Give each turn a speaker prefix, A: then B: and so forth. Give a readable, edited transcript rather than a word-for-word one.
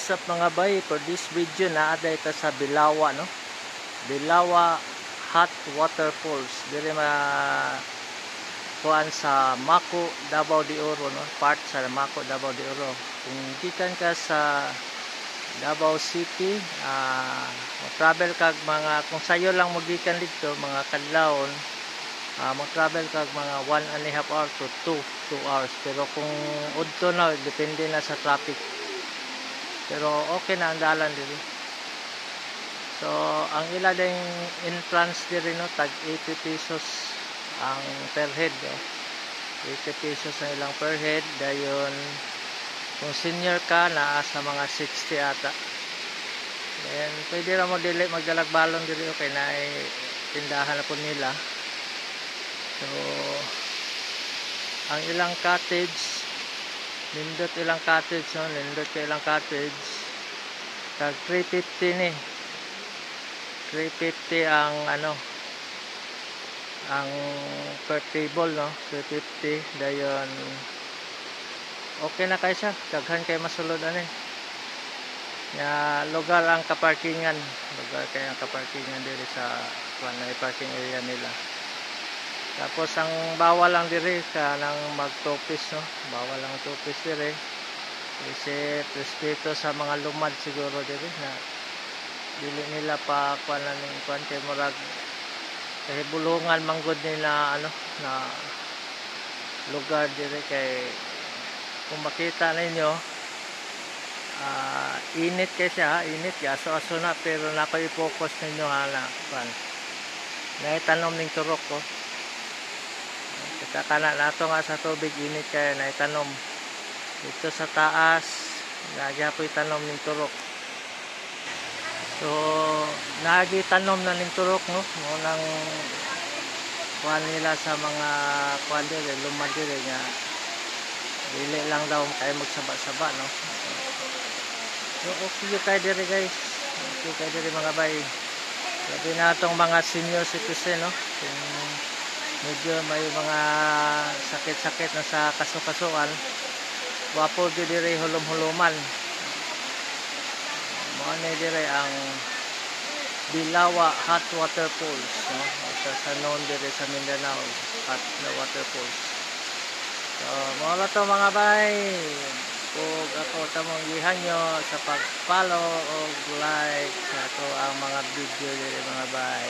A: What's up mga bay? For this video na ada ita sa Bilawa, no? Bilawa Hot Water Falls. Dire kuan sa Maco, Davao de Oro, no? Part sa Maco, Davao de Oro. Kung gikan ka sa Davao City, travel kag mga, kung sayo lang mo gikan dito mga kadlawon, mag-travel kag mga 1.5 hours to 2 hours. Pero kung udto na, depende na sa traffic. Pero okay na ang dalan diri. So ang ila ding entrance diri, no, tag 80 pesos ang per head, 80 pesos ang ilang per head. Dayon kung senior ka na sa mga 60 ata. Then pwede ra mo dili magdalag balon diri, okay na tindahan na po nila. So ang ilang cottage, nindot ilang cottage, no? Nindot ka ilang cottage tag 350 ni 350 ang ang per table, no? 350. Dayon okay na kay siya, daghan kay masulod ani nga lugar ang kaparkingan, lugar kay ang kaparkingan diri sa parking area nila. Tapos ang bawal lang diri ka nang magtopis, no? Bawal lang topis diri. Kasi respeto sa mga lumad siguro diri na dili nila pa kuanan ning kuan kay murag kay bulungan manggod nila na lugar diri. Kay kung makita ninyo, init kay siya, init ya, aso na, pero nakoy i-focus ninyo na kuan naitanom ning turok ko. Kita kana nato nga sa tubig, init kaya na itanom dito sa taas, nagyapoy tanom ning turok. So nagi tanom na ning turok, no, mo nang kuan nila sa mga kuan dire, lumad dire nga dili lang daw kay magsaba-saba, no. So okay kay dire guys, okay kay dire mga bay. Labi na itong mga senior citizen, no, kung medyo may mga sakit-sakit na sa kaso-kasuan, wapo dire hulom-huluman. Mo ni dire ang Bilawa Hot Water Falls, no? Sa known dire sa Mindanao, hot water falls. So mo ra to mga bay. Kung ako tamong gihan nyo sa pag-follow o like sa to ang mga video dire mga bay.